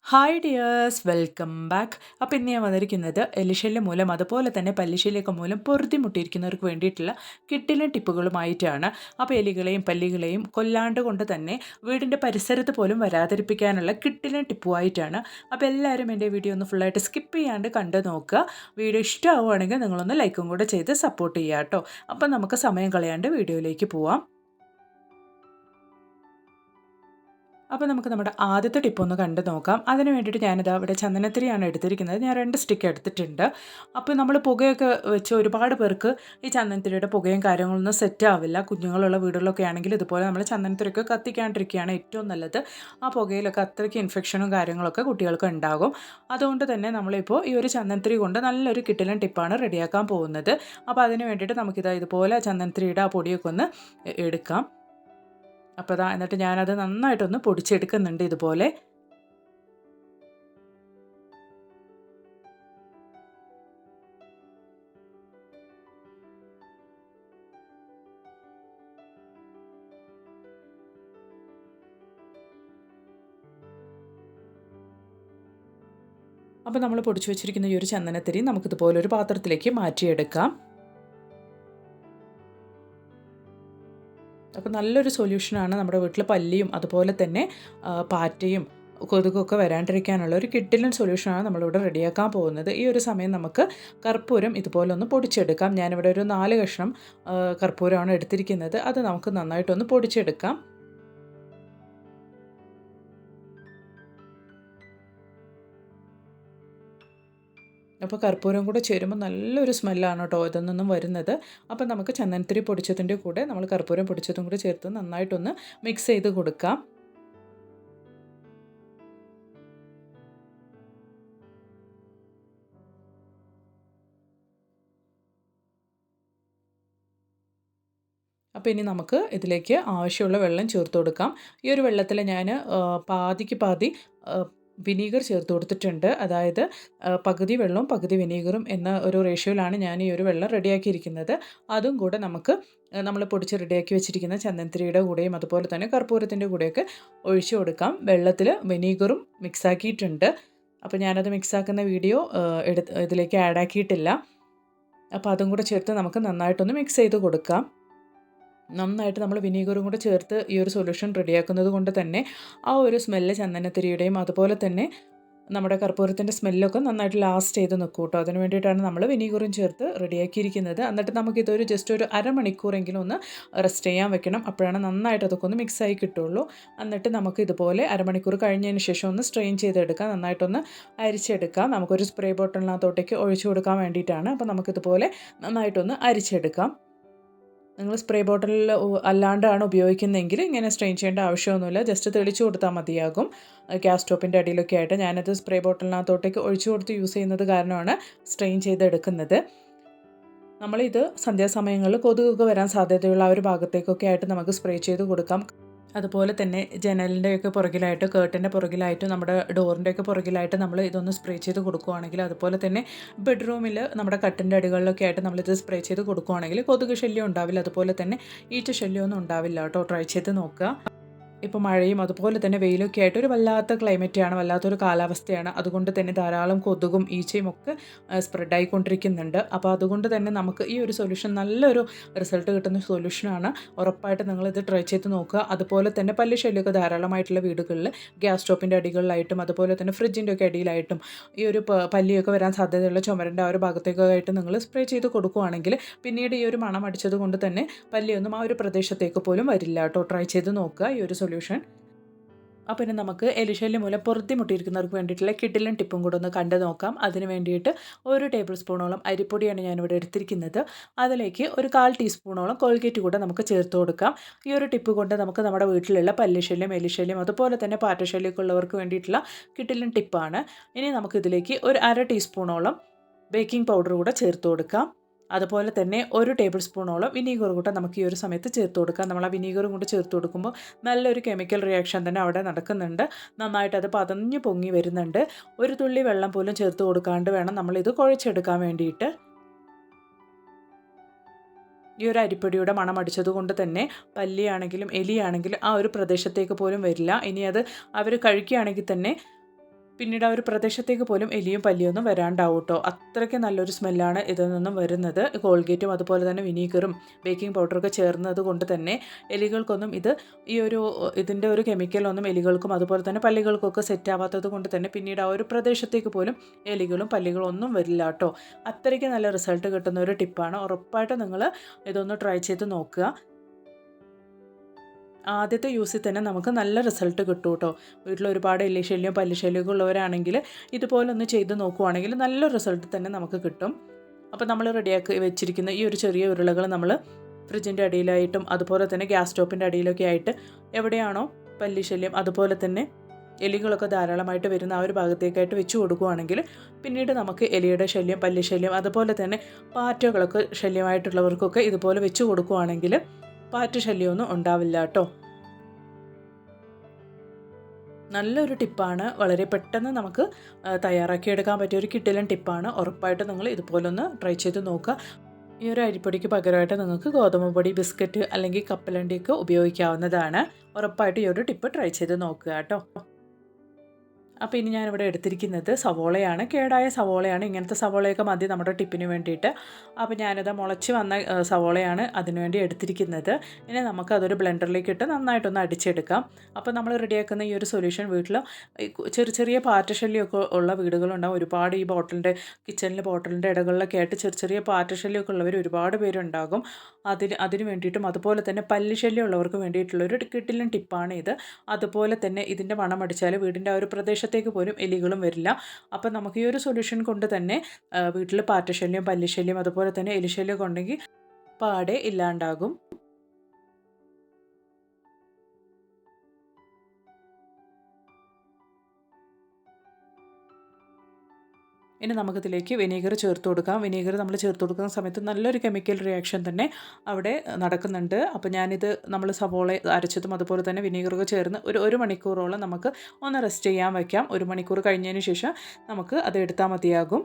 Hi dears, welcome back. അപ്പോൾ ഇന്ന് ഞാൻ വന്നിരിക്കുന്നത് എലിശല്യം മൂലം അതുപോലെ തന്നെ പല്ലിശല്യമൊക്കെ മൂലം പൊറുതിമുട്ടിയിരിക്കുന്നവർക്ക് വേണ്ടിയിട്ടുള്ള കിട്ടിലും ടിപ്പുകളുമായിട്ടാണ്. അപ്പോൾ എലികളെയും പല്ലികളെയും കൊല്ലാണ്ട് കൊണ്ട് തന്നെ വീടിൻ്റെ പരിസരത്ത് പോലും വരാതിരിപ്പിക്കാനുള്ള കിട്ടിലും ടിപ്പുമായിട്ടാണ്. അപ്പോൾ എല്ലാവരും എൻ്റെ വീഡിയോ ഒന്ന് ഫുള്ളായിട്ട് സ്കിപ്പ് ചെയ്യാണ്ട് കണ്ടു നോക്കുക. വീഡിയോ ഇഷ്ടമാവുകയാണെങ്കിൽ നിങ്ങളൊന്ന് ലൈക്കും കൂടെ ചെയ്ത് സപ്പോർട്ട് ചെയ്യുക കേട്ടോ. അപ്പോൾ നമുക്ക് സമയം കളയാണ്ട് വീഡിയോയിലേക്ക് പോവാം. അപ്പോൾ നമുക്ക് നമ്മുടെ ആദ്യത്തെ ടിപ്പ് ഒന്ന് കണ്ടു നോക്കാം. അതിന് വേണ്ടിയിട്ട് ഞാനിത് അവിടെ ചന്ദനത്തിരിയാണ് എടുത്തിരിക്കുന്നത്. ഞാൻ 2 സ്റ്റിക്ക് എടുത്തിട്ടുണ്ട്. അപ്പോൾ നമ്മൾ പുകയൊക്കെ വെച്ച് ഒരുപാട് പേർക്ക് ഈ ചന്ദനത്തിരിയുടെ പുകയും കാര്യങ്ങളൊന്നും സെറ്റ് ആവില്ല. കുഞ്ഞുങ്ങളുള്ള വീടുകളിലൊക്കെ ആണെങ്കിൽ ഇതുപോലെ നമ്മൾ ചന്ദനത്തിരിയൊക്കെ കത്തിക്കാണ്ടിരിക്കുകയാണ് ഏറ്റവും നല്ലത്. ആ പുകയിലൊക്കെ അത്രയ്ക്ക് ഇൻഫെക്ഷനും കാര്യങ്ങളൊക്കെ കുട്ടികൾക്ക് ഉണ്ടാകും. അതുകൊണ്ട് തന്നെ നമ്മളിപ്പോൾ ഈ ഒരു ചന്ദനത്തിരി കൊണ്ട് നല്ലൊരു കിടിലൻ ടിപ്പാണ് റെഡിയാക്കാൻ പോകുന്നത്. അപ്പോൾ അതിന് വേണ്ടിയിട്ട് ഇതുപോലെ ചന്ദനത്തിരിയുടെ ആ പൊടിയൊക്കെ ഒന്ന് എടുക്കാം. അപ്പോൾ എന്നിട്ട് ഞാനത് നന്നായിട്ടൊന്ന് പൊടിച്ചെടുക്കുന്നുണ്ട് ഇതുപോലെ. അപ്പോൾ നമ്മൾ പൊടിച്ചു വെച്ചിരിക്കുന്ന ഈ ഒരു ചന്ദനത്തിരി നമുക്കിതുപോലെ ഒരു പാത്രത്തിലേക്ക് മാറ്റിയെടുക്കാം. അപ്പോൾ നല്ലൊരു സൊല്യൂഷനാണ്. നമ്മുടെ വീട്ടിൽ പല്ലിയും അതുപോലെ തന്നെ പാറ്റയും കൊതുകൊക്കെ വരാണ്ടിരിക്കാനുള്ള ഒരു കിഡിലൻ സൊല്യൂഷനാണ് നമ്മളിവിടെ റെഡിയാക്കാൻ പോകുന്നത്. ഈ ഒരു സമയം നമുക്ക് കർപ്പൂരം ഇതുപോലെ ഒന്ന് പൊടിച്ചെടുക്കാം. ഞാനിവിടെ ഒരു 4 കഷ്ണം കർപ്പൂരമാണ് എടുത്തിരിക്കുന്നത്. അത് നമുക്ക് നന്നായിട്ടൊന്ന് പൊടിച്ചെടുക്കാം. അപ്പോൾ കർപ്പൂരം കൂടെ ചേരുമ്പോൾ നല്ലൊരു സ്മെല്ലാണ് കേട്ടോ ഇതിൽ നിന്നും വരുന്നത്. അപ്പോൾ നമുക്ക് ചന്ദനത്തിരി പൊടിച്ചതിൻ്റെ കൂടെ നമ്മൾ കർപ്പൂരം പൊടിച്ചതും കൂടെ ചേർത്ത് നന്നായിട്ടൊന്ന് മിക്സ് ചെയ്ത് കൊടുക്കാം. അപ്പോൾ ഇനി നമുക്ക് ഇതിലേക്ക് ആവശ്യമുള്ള വെള്ളം ചേർത്ത് കൊടുക്കാം. ഈ ഒരു വെള്ളത്തിൽ ഞാൻ പാതിക്ക് പാതി വിനീഗർ ചേർത്ത് കൊടുത്തിട്ടുണ്ട്. അതായത് പകുതി വെള്ളവും പകുതി വിനീഗറും എന്ന ഒരു റേഷ്യോയിലാണ് ഞാൻ ഈ ഒരു വെള്ളം റെഡിയാക്കിയിരിക്കുന്നത്. അതും കൂടെ നമ്മൾ പൊടിച്ച് റെഡിയാക്കി വെച്ചിരിക്കുന്ന ചന്ദനത്തിരിയുടെ കൂടെയും അതുപോലെ തന്നെ കർപ്പൂരത്തിൻ്റെ കൂടെയൊക്കെ ഒഴിച്ചു കൊടുക്കാം. വെള്ളത്തിൽ വിനീഗറും മിക്സാക്കിയിട്ടുണ്ട്. അപ്പോൾ ഞാനത് മിക്സാക്കുന്ന വീഡിയോ ഇതിലേക്ക് ആഡ് ആക്കിയിട്ടില്ല. അപ്പോൾ അതും കൂടെ ചേർത്ത് നമുക്ക് നന്നായിട്ടൊന്ന് മിക്സ് ചെയ്ത് കൊടുക്കാം. നന്നായിട്ട് നമ്മൾ വിനീഗറും കൂടെ ചേർത്ത് ഈ ഒരു സൊല്യൂഷൻ റെഡിയാക്കുന്നത് കൊണ്ട് തന്നെ ആ ഒരു സ്മെല്ല് ചന്ദനത്തിരിയുടെയും അതുപോലെ തന്നെ നമ്മുടെ കർപ്പൂരത്തിൻ്റെ സ്മെല്ലൊക്കെ നന്നായിട്ട് ലാസ്റ്റ് ചെയ്ത് നിൽക്കും കേട്ടോ. അതിന് വേണ്ടിയിട്ടാണ് നമ്മൾ വിനീഗറും ചേർത്ത് റെഡിയാക്കിയിരിക്കുന്നത്. എന്നിട്ട് നമുക്കിതൊരു ജസ്റ്റ് ഒരു അരമണിക്കൂറെങ്കിലും ഒന്ന് റെസ്റ്റ് ചെയ്യാൻ വെക്കണം. അപ്പോഴാണ് നന്നായിട്ട് അതൊക്കെ ഒന്ന് മിക്സായി കിട്ടുള്ളൂ. എന്നിട്ട് നമുക്ക് ഇതുപോലെ അരമണിക്കൂർ കഴിഞ്ഞതിന് ശേഷം ഒന്ന് സ്ട്രെയിൻ ചെയ്തെടുക്കാം. നന്നായിട്ടൊന്ന് അരിച്ചെടുക്കാം. നമുക്കൊരു സ്പ്രേ ബോട്ടിലിനകത്തോട്ടേക്ക് ഒഴിച്ചു കൊടുക്കാൻ വേണ്ടിയിട്ടാണ്. അപ്പോൾ നമുക്കിതുപോലെ നന്നായിട്ടൊന്ന് അരിച്ചെടുക്കാം. നിങ്ങൾ സ്പ്രേ ബോട്ടിലിൽ അല്ലാണ്ടാണ് ഉപയോഗിക്കുന്നതെങ്കിൽ ഇങ്ങനെ സ്ട്രെയിൻ ചെയ്യേണ്ട ആവശ്യമൊന്നുമില്ല. ജസ്റ്റ് തെളിച്ചു കൊടുത്താൽ മതിയാകും. ഗ്യാസ് സ്റ്റോപ്പിൻ്റെ അടിയിലൊക്കെ ആയിട്ട് ഞാനത് സ്പ്രേ ബോട്ടിലിനകത്തോട്ടേക്ക് ഒഴിച്ചു കൊടുത്ത് യൂസ് ചെയ്യുന്നത് കാരണമാണ് സ്ട്രെയിൻ ചെയ്തെടുക്കുന്നത്. നമ്മളിത് സന്ധ്യാസമയങ്ങളിൽ കൊതുകൊക്കെ വരാൻ സാധ്യതയുള്ള ആ ഒരു ഭാഗത്തേക്കൊക്കെ ആയിട്ട് നമുക്ക് സ്പ്രേ ചെയ്ത് കൊടുക്കാം. അതുപോലെ തന്നെ ജനലിൻ്റെയൊക്കെ പുറകിലായിട്ട് കേർട്ടൻ്റെ പുറകിലായിട്ട് നമ്മുടെ ഡോറിൻ്റെയൊക്കെ പുറകിലായിട്ട് നമ്മൾ ഇതൊന്ന് സ്പ്രേ ചെയ്ത് കൊടുക്കുകയാണെങ്കിൽ, അതുപോലെ തന്നെ ബെഡ്റൂമിൽ നമ്മുടെ കട്ടിൻ്റെ അടികളിലൊക്കെ ആയിട്ട് നമ്മളിത് സ്പ്രേ ചെയ്ത് കൊടുക്കുകയാണെങ്കിൽ കൊതുക് ശല്യം ഉണ്ടാവില്ല. അതുപോലെ തന്നെ ഈച്ച ശല്യമൊന്നും ഉണ്ടാവില്ല കേട്ടോ. ട്രൈ ചെയ്ത് നോക്കുക. ഇപ്പോൾ മഴയും അതുപോലെ തന്നെ വെയിലൊക്കെ ആയിട്ട് ഒരു വല്ലാത്ത ക്ലൈമറ്റാണ്, വല്ലാത്തൊരു കാലാവസ്ഥയാണ്. അതുകൊണ്ട് തന്നെ ധാരാളം കൊതുകും ഈച്ചയും ഒക്കെ സ്പ്രെഡായിക്കൊണ്ടിരിക്കുന്നുണ്ട്. അപ്പോൾ അതുകൊണ്ട് തന്നെ നമുക്ക് ഈ ഒരു സൊല്യൂഷൻ നല്ലൊരു റിസൾട്ട് കിട്ടുന്ന സൊല്യൂഷനാണ്. ഉറപ്പായിട്ട് നിങ്ങളിത് ട്രൈ ചെയ്ത് നോക്കുക. അതുപോലെ തന്നെ പല്ലി ശല്യമൊക്കെ ധാരാളമായിട്ടുള്ള വീടുകളിൽ ഗ്യാസ് സ്റ്റോപ്പിൻ്റെ അടികളിലായിട്ടും അതുപോലെ തന്നെ ഫ്രിഡ്ജിൻ്റെ ഒക്കെ അടിയിലായിട്ടും ഈ ഒരു പല്ലിയൊക്കെ വരാൻ സാധ്യതയുള്ള ചുമരിൻ്റെ ആ ഒരു ഭാഗത്തേക്കൊക്കെ ആയിട്ട് നിങ്ങൾ സ്പ്രേ ചെയ്ത് കൊടുക്കുകയാണെങ്കിൽ പിന്നീട് ഈ ഒരു മണം അടിച്ചത് കൊണ്ട് തന്നെ പല്ലിയൊന്നും ആ ഒരു പ്രദേശത്തേക്ക് പോലും വരില്ല കേട്ടോ. ട്രൈ ചെയ്ത് നോക്കുക ഈ ഒരു സൊല്യൂഷൻ. അപ്പോൾ ഇനി നമുക്ക് എലിശല്യം മൂലം പൊറുതിമുട്ടിയിരിക്കുന്നവർക്ക് വേണ്ടിയിട്ടുള്ള കിടിലൻ ടിപ്പും കൂടെ ഒന്ന് കണ്ടു നോക്കാം. അതിന് വേണ്ടിയിട്ട് 1 ടേബിൾ സ്പൂണോളം അരിപ്പൊടിയാണ് ഞാനിവിടെ എടുത്തിരിക്കുന്നത്. അതിലേക്ക് ഒരു 1/4 ടീസ്പൂണോളം കോൾഗേറ്റ് കൂടെ നമുക്ക് ചേർത്ത് കൊടുക്കാം. ഈ ഒരു ടിപ്പ് കൊണ്ട് നമുക്ക് നമ്മുടെ വീട്ടിലുള്ള പല്ലിശല്യം, എലിശല്യം അതുപോലെ തന്നെ പാറ്റശല്യമൊക്കെ ഉള്ളവർക്ക് വേണ്ടിയിട്ടുള്ള കിടിലൻ ടിപ്പാണ്. ഇനി നമുക്കിതിലേക്ക് ഒരു 1/2 ടീസ്പൂണോളം ബേക്കിംഗ് പൗഡർ കൂടെ ചേർത്ത് കൊടുക്കാം. അതുപോലെ തന്നെ 1 ടേബിൾ സ്പൂണോളം വിനീഗർ കൂടെ നമുക്ക് ഈ ഒരു സമയത്ത് ചേർത്ത് കൊടുക്കാം. നമ്മൾ ആ വിനീഗറും കൂടെ ചേർത്ത് കൊടുക്കുമ്പോൾ നല്ലൊരു കെമിക്കൽ റിയാക്ഷൻ തന്നെ അവിടെ നടക്കുന്നുണ്ട്. നന്നായിട്ട് അത് പതഞ്ഞ് പൊങ്ങി വരുന്നുണ്ട്. ഒരു തുള്ളി വെള്ളം പോലും ചേർത്ത് കൊടുക്കാണ്ട് വേണം നമ്മളിത് കുഴച്ചെടുക്കാൻ വേണ്ടിയിട്ട്. ഈ ഒരു അരിപ്പൊടിയുടെ മണം അടിച്ചത് കൊണ്ട് തന്നെ പല്ലിയാണെങ്കിലും എലിയാണെങ്കിലും ആ ഒരു പ്രദേശത്തേക്ക് പോലും വരില്ല. ഇനി അത് അവർ കഴിക്കുകയാണെങ്കിൽ തന്നെ പിന്നീട് ആ ഒരു പ്രദേശത്തേക്ക് പോലും എലിയും പല്ലിയൊന്നും വരാണ്ടാവും കേട്ടോ. അത്രയ്ക്ക് നല്ലൊരു സ്മെല്ലാണ് ഇതിൽ നിന്നും വരുന്നത്. കോൾഗേറ്റും അതുപോലെ തന്നെ വിനീഗറും ബേക്കിംഗ് പൗഡറൊക്കെ ചേർന്നത് കൊണ്ട് തന്നെ എലികൾക്കൊന്നും ഇതിൻ്റെ ഒരു കെമിക്കലൊന്നും എലികൾക്കും അതുപോലെ തന്നെ പല്ലികൾക്കൊക്കെ സെറ്റ് ആവാത്തത് കൊണ്ട് തന്നെ പിന്നീട് ആ ഒരു പ്രദേശത്തേക്ക് പോലും എലികളും പല്ലികളും ഒന്നും വരില്ല കേട്ടോ. അത്രയ്ക്ക് നല്ല റിസൾട്ട് കിട്ടുന്ന ഒരു ടിപ്പാണ്. ഉറപ്പായിട്ടും നിങ്ങൾ ഇതൊന്ന് ട്രൈ ചെയ്ത് നോക്കുക. ആദ്യത്തെ യൂസിൽ തന്നെ നമുക്ക് നല്ല റിസൾട്ട് കിട്ടും കേട്ടോ. വീട്ടിൽ ഒരുപാട് എലിശല്യം പല്ലിശല്യമൊക്കെ ഉള്ളവരാണെങ്കിൽ ഇതുപോലൊന്ന് ചെയ്ത് നോക്കുവാണെങ്കിൽ നല്ല റിസൾട്ട് തന്നെ നമുക്ക് കിട്ടും. അപ്പോൾ നമ്മൾ റെഡിയാക്കി വെച്ചിരിക്കുന്ന ഈ ഒരു ചെറിയ ഉരുളകൾ നമ്മൾ ഫ്രിഡ്ജിൻ്റെ അടിയിലായിട്ടും അതുപോലെ തന്നെ ഗ്യാസ് സ്റ്റോപ്പിൻ്റെ അടിയിലൊക്കെ ആയിട്ട് എവിടെയാണോ പല്ലിശല്യം അതുപോലെ തന്നെ എലികളൊക്കെ ധാരാളമായിട്ട് വരുന്ന ആ ഒരു ഭാഗത്തേക്കായിട്ട് വെച്ച് കൊടുക്കുകയാണെങ്കിൽ പിന്നീട് നമുക്ക് എലിയുടെ ശല്യം പല്ലിശല്യം അതുപോലെ തന്നെ പാറ്റകളൊക്കെ ശല്യമായിട്ടുള്ളവർക്കൊക്കെ ഇതുപോലെ വെച്ച് കൊടുക്കുകയാണെങ്കിൽ പാറ്റ ശല്യമൊന്നും ഉണ്ടാവില്ല കേട്ടോ. നല്ലൊരു ടിപ്പാണ്. വളരെ പെട്ടെന്ന് നമുക്ക് തയ്യാറാക്കിയെടുക്കാൻ പറ്റിയ ഒരു കിടിലൻ ടിപ്പാണ്. ഉറപ്പായിട്ടും നിങ്ങൾ ഇതുപോലൊന്ന് ട്രൈ ചെയ്ത് നോക്കുക. ഈ ഒരു അരിപ്പൊടിക്ക് പകരമായിട്ട് നിങ്ങൾക്ക് ഗോതമ്പ് പൊടി ബിസ്ക്കറ്റ് അല്ലെങ്കിൽ കപ്പലണ്ടിയൊക്കെ ഉപയോഗിക്കാവുന്നതാണ്. ഉറപ്പായിട്ടും ഈ ഒരു ടിപ്പ് ട്രൈ ചെയ്ത് നോക്കുക കേട്ടോ. അപ്പോൾ ഇനി ഞാനിവിടെ എടുത്തിരിക്കുന്നത് സവോളയാണ്. കേടായ സവോളയാണ്. ഇങ്ങനത്തെ സവോളയൊക്കെ മതി നമ്മുടെ ടിപ്പിന് വേണ്ടിയിട്ട്. അപ്പോൾ ഞാനിത് മുളച്ച് വന്ന സവോളയാണ് അതിനുവേണ്ടി എടുത്തിരിക്കുന്നത്. ഇനി നമുക്കതൊരു ബ്ലെൻഡറിലേക്ക് ഇട്ട് നന്നായിട്ടൊന്ന് അടിച്ചെടുക്കാം. അപ്പോൾ നമ്മൾ റെഡിയാക്കുന്ന ഈ ഒരു സൊല്യൂഷൻ വീട്ടിൽ ചെറിയ ചെറിയ പാറ്റശല്യമൊക്കെ ഉള്ള വീടുകളുണ്ടാവും. ഒരുപാട് ഈ ബോട്ടിലിൻ്റെ ഇടകളിലൊക്കെ ആയിട്ട് ചെറിയ ചെറിയ പാറ്റശല്യമൊക്കെ ഉള്ളവർ ഒരുപാട് പേരുണ്ടാകും. അതിന് വേണ്ടിയിട്ടും അതുപോലെ തന്നെ പല്ലിശല്യം ഉള്ളവർക്ക് വേണ്ടിയിട്ടുള്ളൊരു കിടിലൻ ടിപ്പാണ് ഇത്. അതുപോലെ തന്നെ ഇതിൻ്റെ മണം അടിച്ചാൽ വീടിൻ്റെ ആ ഒരു പ്രദേശത്തേക്ക് പോലും എലികളും വരില്ല. അപ്പം നമുക്ക് ഈ ഒരു സൊല്യൂഷൻ കൊണ്ട് തന്നെ വീട്ടിൽ പാറ്റശല്യം പല്ലിശല്യം അതുപോലെ തന്നെ എലിശല്യമൊക്കെ ഉണ്ടെങ്കിൽ പാടെ ഇല്ലാണ്ടാകും. ഇനി നമുക്കിതിലേക്ക് വിനീഗർ ചേർത്ത് കൊടുക്കാം. വിനീഗർ നമ്മൾ ചേർത്ത് കൊടുക്കുന്ന സമയത്ത് നല്ലൊരു കെമിക്കൽ റിയാക്ഷൻ തന്നെ അവിടെ നടക്കുന്നുണ്ട്. അപ്പോൾ ഞാനിത് നമ്മൾ സവോള അരച്ചതും അതുപോലെ തന്നെ വിനീഗറൊക്കെ ചേർന്ന് ഒരു മണിക്കൂറോളം നമുക്ക് ഒന്ന് റെസ്റ്റ് ചെയ്യാൻ വയ്ക്കാം. 1 മണിക്കൂർ കഴിഞ്ഞതിന് ശേഷം നമുക്ക് അത് എടുത്താൽ മതിയാകും.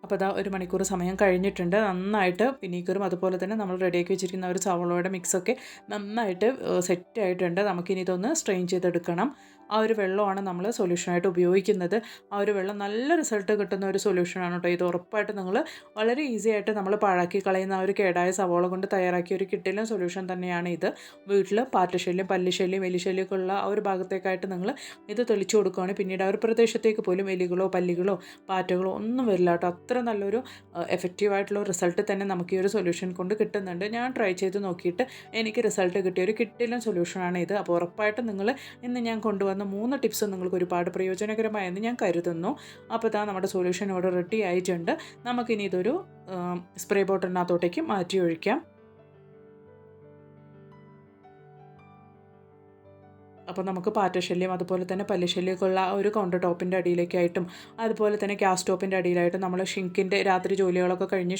അപ്പോൾ അതാ 1 മണിക്കൂർ സമയം കഴിഞ്ഞിട്ടുണ്ട്. നന്നായിട്ട് വിനീഗറും അതുപോലെ തന്നെ നമ്മൾ റെഡിയാക്കി വെച്ചിരിക്കുന്ന ഒരു സവോളയുടെ മിക്സൊക്കെ നന്നായിട്ട് സെറ്റായിട്ടുണ്ട്. നമുക്കിനി ഇതൊന്ന് സ്ട്രെയിൻ ചെയ്തെടുക്കണം. ആ ഒരു വെള്ളമാണ് നമ്മൾ സൊല്യൂഷനായിട്ട് ഉപയോഗിക്കുന്നത്. ആ ഒരു വെള്ളം നല്ല റിസൾട്ട് കിട്ടുന്ന ഒരു സൊല്യൂഷനാണ് കേട്ടോ. ഇത് ഉറപ്പായിട്ട് നിങ്ങൾ വളരെ ഈസി ആയിട്ട് നമ്മൾ പാഴാക്കി കളയുന്ന ആ ഒരു കേടായ സവോള കൊണ്ട് തയ്യാറാക്കിയ ഒരു കിടിലൻ സൊല്യൂഷൻ തന്നെയാണ് ഇത്. വീട്ടിൽ പാറ്റശല്യം പല്ലിശല്യം എലിശല്യമൊക്കെ ഉള്ള ആ ഒരു ഭാഗത്തേക്കായിട്ട് നിങ്ങൾ ഇത് തെളിച്ചു കൊടുക്കുകയാണെങ്കിൽ പിന്നീട് ആ ഒരു പ്രദേശത്തേക്ക് പോലും എലികളോ പല്ലികളോ പാറ്റകളോ ഒന്നും വരില്ല കേട്ടോ. അത്ര നല്ലൊരു എഫക്റ്റീവായിട്ടുള്ള റിസൾട്ട് തന്നെ നമുക്ക് ഈ ഒരു സൊല്യൂഷൻ കൊണ്ട് കിട്ടുന്നുണ്ട്. ഞാൻ ട്രൈ ചെയ്ത് നോക്കിയിട്ട് എനിക്ക് റിസൾട്ട് കിട്ടിയ ഒരു കിടിലൻ സൊല്യൂഷനാണ് ഇത്. അപ്പോൾ ഉറപ്പായിട്ടും നിങ്ങൾ ഇന്ന് ഞാൻ കൊണ്ടുവന്ന 3 ടിപ്സ് നിങ്ങൾക്ക് ഒരുപാട് പ്രയോജനകരമായെന്ന് ഞാൻ കരുതുന്നു. അപ്പോൾ ഇതാ നമ്മുടെ സൊല്യൂഷൻ ഇവിടെ റെഡി ആയിട്ടുണ്ട്. നമുക്കിനി ഇതൊരു സ്പ്രേ ബോട്ടിലിനകത്തോട്ടേക്ക് മാറ്റി ഒഴിക്കാം. അപ്പോൾ നമുക്ക് പാറ്റശല്യം അതുപോലെ തന്നെ പല്ലിശല്യമൊക്കെ ഉള്ള ഒരു കൗണ്ടർ ടോപ്പിൻ്റെ അടിയിലേക്കായിട്ടും അതുപോലെ തന്നെ ഗ്യാസ് സ്റ്റോപ്പിൻ്റെ അടിയിലായിട്ടും നമ്മൾ ഷിങ്കിൻ്റെ രാത്രി ജോലികളൊക്കെ കഴിഞ്ഞ്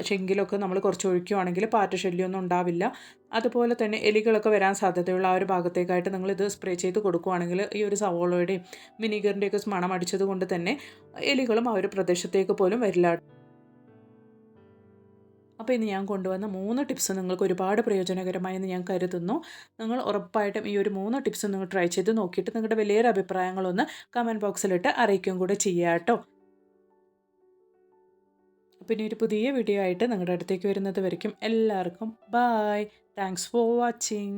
ഷിങ്കിലൊക്കെ നമ്മൾ കുറച്ച് ഒഴിക്കുകയാണെങ്കിൽ പാറ്റശല്യമൊന്നും ഉണ്ടാവില്ല. അതുപോലെ തന്നെ എലികളൊക്കെ വരാൻ സാധ്യതയുള്ള ആ ഒരു ഭാഗത്തേക്കായിട്ട് നിങ്ങളിത് സ്പ്രേ ചെയ്ത് കൊടുക്കുകയാണെങ്കിൽ ഈ ഒരു സവോളയുടെയും വിനീഗറിൻ്റെയൊക്കെ മണം അടിച്ചത് കൊണ്ട് തന്നെ എലികളും ആ ഒരു പ്രദേശത്തേക്ക് പോലും വരില്ല. അപ്പോൾ ഇന്ന് ഞാൻ കൊണ്ടുവന്ന 3 ടിപ്സ് നിങ്ങൾക്ക് ഒരുപാട് പ്രയോജനകരമായെന്ന് ഞാൻ കരുതുന്നു. നിങ്ങൾ ഉറപ്പായിട്ടും ഈ ഒരു 3 ടിപ്സ് നിങ്ങൾ ട്രൈ ചെയ്ത് നോക്കിയിട്ട് നിങ്ങളുടെ വലിയൊരു അഭിപ്രായങ്ങളൊന്ന് കമൻറ്റ് ബോക്സിലിട്ട് അറിയിക്കുകയും കൂടെ ചെയ്യുക കേട്ടോ. പിന്നെ ഒരു പുതിയ വീഡിയോ ആയിട്ട് നിങ്ങളുടെ അടുത്തേക്ക് വരുന്നത് വരയ്ക്കും എല്ലാവർക്കും ബായ്. Thanks for watching.